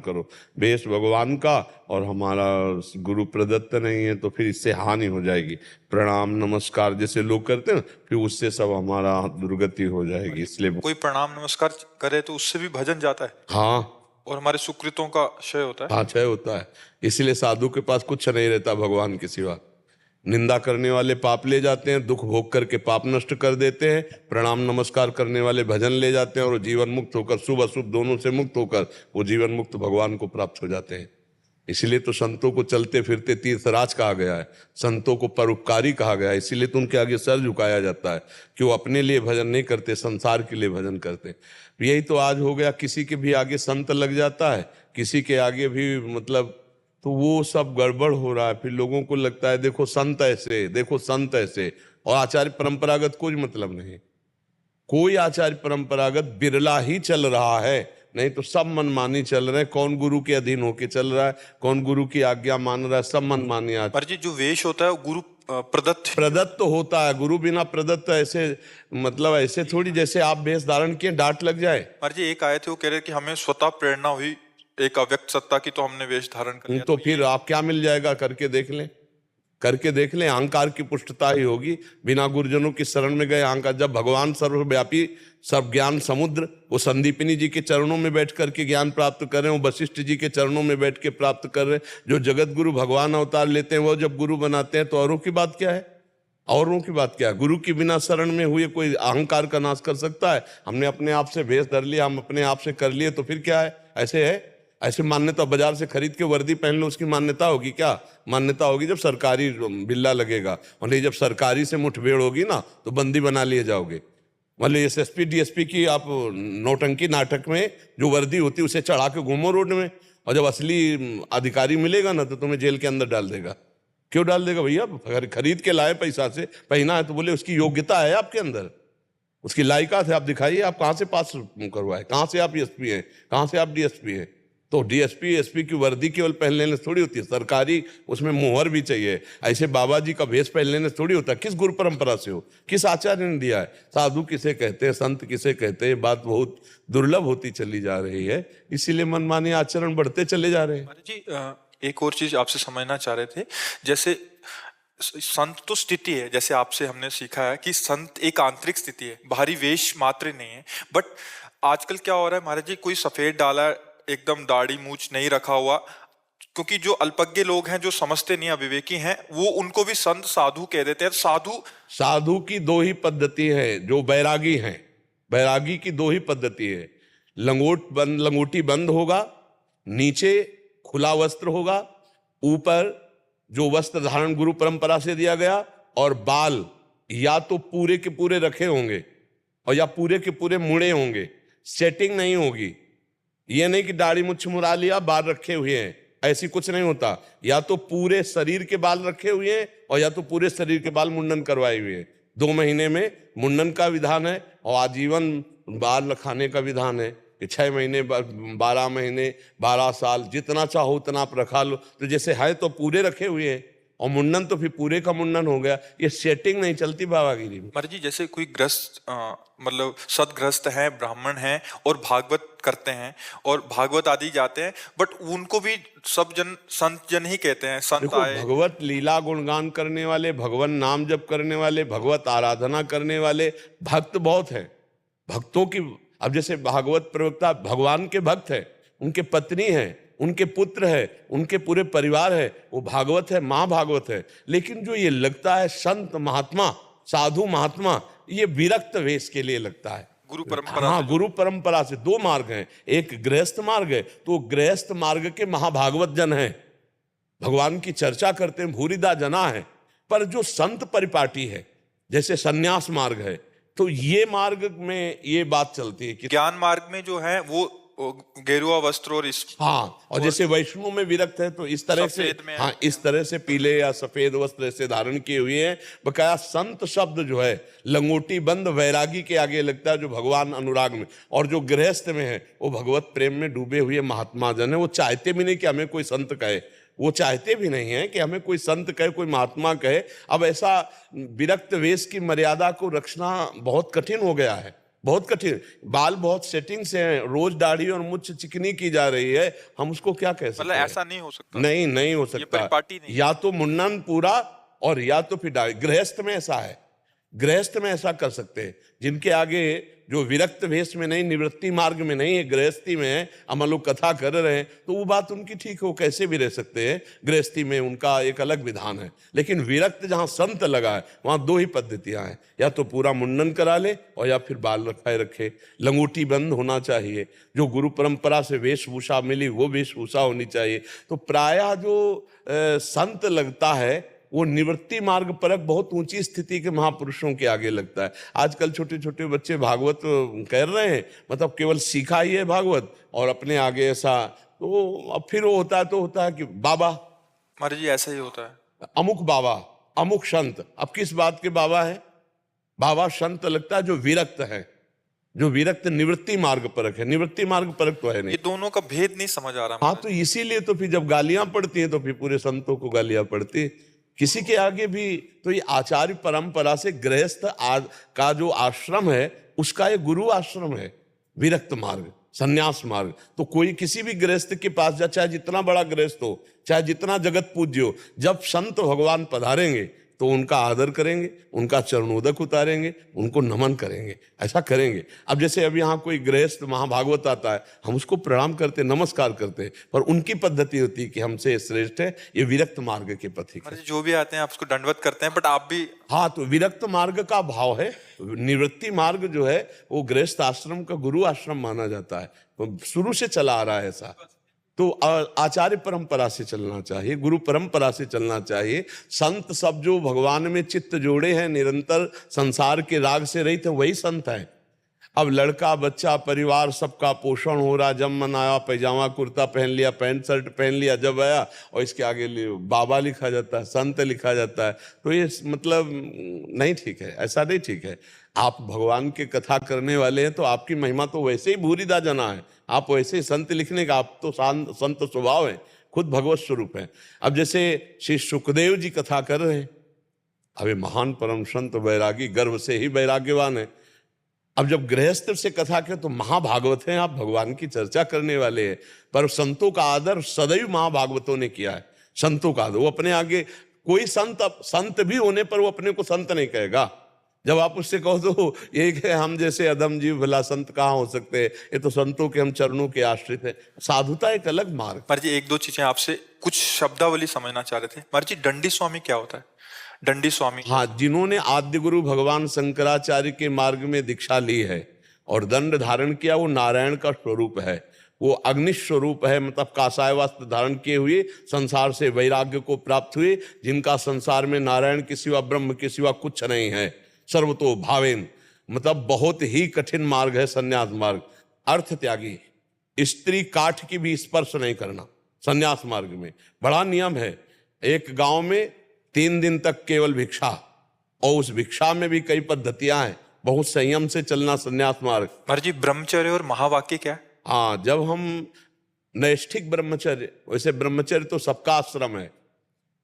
करो, वेश भगवान का और हमारा गुरु प्रदत्त नहीं है तो फिर इससे हानि हो जाएगी। प्रणाम नमस्कार जैसे लोग करते हैं फिर उससे सब हमारा दुर्गति हो जाएगी, इसलिए कोई प्रणाम नमस्कार करे तो उससे भी भजन जाता है। हाँ और हमारे सुकृतों का क्षय होता है। हाँ क्षय होता है। इसलिए साधु के पास कुछ नहीं रहता भगवान के सिवा। निंदा करने वाले पाप ले जाते हैं, दुख भोग करके पाप नष्ट कर देते हैं। प्रणाम नमस्कार करने वाले भजन ले जाते हैं और जीवन मुक्त होकर, शुभ अशुभ दोनों से मुक्त होकर वो जीवन मुक्त भगवान को प्राप्त हो जाते हैं। इसलिए तो संतों को चलते फिरते तीर्थराज कहा गया है, संतों को परोपकारी कहा गया है। इसीलिए तो उनके आगे सर झुकाया जाता है कि वो अपने लिए भजन नहीं करते, संसार के लिए भजन करते। यही तो आज हो गया, किसी के भी आगे संत लग जाता है, किसी के आगे भी मतलब, तो वो सब गड़बड़ हो रहा है। फिर लोगों को लगता है देखो संत ऐसे, देखो संत ऐसे, और आचार्य परंपरागत कोई मतलब नहीं। कोई आचार्य परंपरागत बिरला ही चल रहा है, नहीं तो सब मनमानी चल रहे हैं। कौन गुरु के अधीन होके चल रहा है, कौन गुरु की आज्ञा मान रहा है, सब मनमानी। पर जी जो वेश होता है वो गुरु प्रदत्त तो होता है, गुरु बिना प्रदत्त ऐसे मतलब ऐसे थोड़ी जैसे आप वेश धारण किए डांट लग जाए। पर जी एक आए थे वो कह रहे कि हमें स्वतः प्रेरणा हुई एक अव्यक्त सत्ता की, तो हमने वेश धारण कर लिया। तो फिर आप क्या मिल जाएगा, करके देख लें, करके देख लें। अहंकार की पुष्टता ही होगी। बिना गुरुजनों की शरण में गए अहंकार, जब भगवान सर्वव्यापी सब ज्ञान समुद्र वो संदीपिनी जी के चरणों में बैठ करके ज्ञान प्राप्त कर रहे हैं, वो वशिष्ठ जी के चरणों में बैठ के प्राप्त कर रहे हैं। जो जगत गुरु भगवान अवतार लेते हैं वो जब गुरु बनाते हैं तो औरों की बात क्या है, औरों की बात क्या है। गुरु की बिना शरण में हुए कोई अहंकार का नाश कर सकता है। हमने अपने आप से भेष धर लिया, हम अपने आप से कर लिए तो फिर क्या है, ऐसे है। ऐसे मान्यता बाजार से खरीद के वर्दी पहन लो, उसकी मान्यता होगी क्या? मान्यता होगी जब सरकारी बिल्ला लगेगा, और नहीं जब सरकारी से मुठभेड़ होगी ना तो बंदी बना लिए जाओगे। मतलब एसएसपी डीएसपी की आप नौटंकी नाटक में जो वर्दी होती है उसे चढ़ा के घूमो रोड में, और जब असली अधिकारी मिलेगा ना तो तुम्हें जेल के अंदर डाल देगा। क्यों डाल देगा भैया? अगर खरीद के लाए पैसा से पहना है तो बोले उसकी योग्यता है आपके अंदर, उसकी लायकात है, आप दिखाइए आप कहाँ से पास करवाए, कहाँ से आप एसपी हैं, कहाँ से आप डीएसपी हैं। तो डीएसपी एसपी की वर्दी केवल पहन लेने से थोड़ी होती है, सरकारी उसमें मोहर भी चाहिए। ऐसे बाबा जी का भेष पहन लेने से थोड़ी होता है। किस गुरु परंपरा से हो, किस आचार्य ने दिया है? साधु किसे कहते हैं, संत किसे कहते हैं, बात बहुत दुर्लभ होती चली जा रही है। इसीलिए मनमानी आचरण बढ़ते चले जा रहे हैं। जी एक और चीज आपसे समझना चाह रहे थे, जैसे संत तो स्थिति है, जैसे आपसे हमने सीखा है कि संत एक आंतरिक स्थिति है, बाहरी वेश मात्र नहीं है। बट आजकल क्या हो रहा है महाराज जी, कोई सफेद डाला, एकदम दाढ़ी मूछ नहीं रखा हुआ, क्योंकि जो अल्पज्ञ लोग हैं, जो समझते नहीं, अविवेकी हैं, वो उनको भी संत साधु कह देते हैं। साधु की दो ही पद्धति है, जो बैरागी हैं, बैरागी की दो ही पद्धति है। लंगोटी बंद होगा, नीचे खुला वस्त्र होगा, ऊपर जो वस्त्र धारण गुरु परंपरा से दिया गया, और बाल या तो पूरे के पूरे रखे होंगे और या पूरे के पूरे मुड़े होंगे। सेटिंग नहीं होगी। ये नहीं कि दाढ़ी मुछ मुड़ा लिया बाल रखे हुए हैं, ऐसी कुछ नहीं होता। या तो पूरे शरीर के बाल रखे हुए हैं और या तो पूरे शरीर के बाल मुंडन करवाए हुए हैं। 2 महीने में मुंडन का विधान है और आजीवन बाल रखाने का विधान है कि 6 महीने 12 महीने 12 साल जितना चाहो उतना आप रखा लो। तो जैसे है तो पूरे रखे हुए हैं, और मुंडन तो फिर पूरे का मुंडन हो गया। ये सेटिंग नहीं चलती बाबागिरी में। महाराज जी जैसे कोई ग्रस्त मतलब सदग्रस्त हैं, ब्राह्मण हैं और भागवत करते हैं और भागवत आदि जाते हैं, बट उनको भी सब जन संत जन ही कहते हैं। संत आए, भगवत लीला गुणगान करने वाले, भगवान नाम जप करने वाले, भगवत आराधना करने वाले भक्त बहुत हैं। भक्तों की, अब जैसे भागवत प्रवक्ता भगवान के भक्त हैं, उनके पत्नी है, उनके पुत्र है, उनके पूरे परिवार है, वो भागवत है, महाभागवत है। लेकिन जो ये लगता है संत महात्मा, साधु महात्मा, ये विरक्त वेश के लिए लगता है। गुरु परंपरा, हाँ, गुरु परंपरा से 2 मार्ग हैं, एक गृहस्थ मार्ग है, तो गृहस्थ मार्ग के महाभागवत जन हैं, भगवान की चर्चा करते हैं, भूरिदा जना है। पर जो संत परिपाटी है, जैसे सन्यास मार्ग है, तो ये मार्ग में ये बात चलती है कि ज्ञान मार्ग में जो है वो गेरुआ वस्त्र और हाँ, और जैसे वैष्णव में विरक्त है तो इस तरह से, हाँ, इस तरह से पीले या सफेद वस्त्र ऐसे धारण किए हुए हैं। बकाया संत शब्द जो है लंगोटी बंद वैरागी के आगे लगता है, जो भगवान अनुराग में, और जो गृहस्थ में है वो भगवत प्रेम में डूबे हुए महात्मा जन है। वो चाहते भी नहीं कि हमें कोई संत कहे, वो चाहते भी नहीं है कि हमें कोई संत कहे, कोई महात्मा कहे। अब ऐसा विरक्त वेश की मर्यादा को रखना बहुत कठिन हो गया है, बहुत कठिन। बाल बहुत सेटिंग से हैं, रोज दाढ़ी और मुछ चिकनी की जा रही है, हम उसको क्या कह सकते मतलब हैं? ऐसा नहीं हो सकता। नहीं, नहीं हो सकता। परिपाटी नहीं है। या तो मुंडन पूरा और या तो फिर दाढ़ी। गृहस्थ में ऐसा है, गृहस्थ में ऐसा कर सकते हैं। जिनके आगे जो विरक्त वेश में नहीं, निवृत्ति मार्ग में नहीं है, गृहस्थी में है, हम लोग कथा कर रहे हैं, तो वो बात उनकी ठीक हो, कैसे भी रह सकते हैं। गृहस्थी में उनका एक अलग विधान है। लेकिन विरक्त जहां संत लगा है वहां दो ही पद्धतियां हैं, या तो पूरा मुंडन करा ले और या फिर बाल रखाए रखे। लंगोटी बंद होना चाहिए, जो गुरु परंपरा से वेशभूषा मिली वो वेशभूषा होनी चाहिए। तो प्रायः जो संत लगता है वो निवृत्ति मार्ग परक बहुत ऊंची स्थिति के महापुरुषों के आगे लगता है। आजकल छोटे छोटे बच्चे भागवत कर रहे हैं, मतलब केवल सीखा ही है भागवत और अपने आगे ऐसा, तो अब फिर वो होता है कि बाबा महाराज जी ऐसा ही होता है। अमुक बाबा, अमुक संत। अब किस बात के बाबा है? बाबा संत लगता है जो विरक्त है, जो विरक्त निवृत्ति मार्ग परक है। निवृत्ति मार्ग परक तो है नहीं। ये दोनों का भेद नहीं समझ आ रहा। हाँ, तो इसीलिए तो फिर जब गालियां पड़ती हैं तो फिर पूरे संतों को गालियां पड़ती है। किसी के आगे भी तो ये आचार्य परंपरा से गृहस्थ का जो आश्रम है उसका ये गुरु आश्रम है, विरक्त मार्ग, संन्यास मार्ग। तो कोई किसी भी गृहस्थ के पास जा, चाहे जितना बड़ा गृहस्थ हो, चाहे जितना जगत पूज्य हो, जब संत भगवान पधारेंगे तो उनका आदर करेंगे, उनका चरणोदक उतारेंगे, उनको नमन करेंगे, ऐसा करेंगे। अब जैसे अभी यहाँ कोई गृहस्थ महाभागवत आता है, हम उसको प्रणाम करते, नमस्कार करते, पर उनकी पद्धति होती है कि हमसे श्रेष्ठ है, ये विरक्त मार्ग के पथिक है। जो भी आते हैं आप उसको दंडवत करते हैं, बट आप भी। हाँ, तो विरक्त मार्ग का भाव है। निवृत्ति मार्ग जो है वो गृहस्थ आश्रम का गुरु आश्रम माना जाता है, तो शुरू से चला आ रहा है ऐसा। तो आचार्य परंपरा से चलना चाहिए, गुरु परंपरा से चलना चाहिए। संत सब जो भगवान में चित्त जोड़े हैं, निरंतर संसार के राग से रहित हैं, वही संत हैं। अब लड़का बच्चा परिवार सबका पोषण हो रहा, जब मन आया पैजामा कुर्ता पहन लिया, पैंट शर्ट पहन लिया, जब आया और इसके आगे बाबा लिखा जाता है, संत लिखा जाता है, तो ये मतलब नहीं ठीक है, ऐसा नहीं ठीक है। आप भगवान की कथा करने वाले हैं तो आपकी महिमा तो वैसे ही भूरिदा जना है, आप वैसे ही संत लिखने का, आप तो संत स्वभाव है, खुद भगवत स्वरूप है। अब जैसे श्री सुखदेव जी कथा कर रहे हैं, अब ये महान परम संत वैरागी, गर्भ से ही वैराग्यवान है। अब जब गृहस्थ से कथा करें तो महाभागवत हैं, आप भगवान की चर्चा करने वाले हैं, पर संतों का आदर सदैव महाभागवतों ने किया है। संतों का आदर, वो अपने आगे कोई संत भी होने पर वो अपने को संत नहीं कहेगा। जब आप उससे कहो तो ये कि हम जैसे अधम जीव भला संत कहाँ हो सकते हैं, ये तो संतों के हम चरणों के आश्रित है। साधुता एक अलग मार्ग। पर जी एक दो चीजें आपसे कुछ शब्दावली समझना चाह रहे थे। महाराज जी दंडी स्वामी क्या होता है? दंडी स्वामी, हाँ, जिन्होंने आद्य गुरु भगवान शंकराचार्य के मार्ग में दीक्षा ली है और दंड धारण किया, वो नारायण का स्वरूप है, वो अग्नि स्वरूप है। मतलब काषाय वस्त्र धारण किए हुए संसार से वैराग्य को प्राप्त हुए, जिनका संसार में नारायण के सिवा, ब्रह्म के सिवा कुछ नहीं है। सर्वतो भावेन, मतलब बहुत ही कठिन मार्ग है संन्यास मार्ग। अर्थ त्यागी, स्त्री काठ की भी स्पर्श नहीं करना संन्यास मार्ग में, बड़ा नियम है। एक गांव में 3 दिन तक केवल भिक्षा, और उस भिक्षा में भी कई पद्धतियां हैं, बहुत संयम से चलना संन्यास मार्ग। महाराज जी ब्रह्मचर्य और महावाक्य क्या है? हाँ, जब हम नैष्ठिक ब्रह्मचर्य, वैसे ब्रह्मचर्य तो सबका आश्रम है,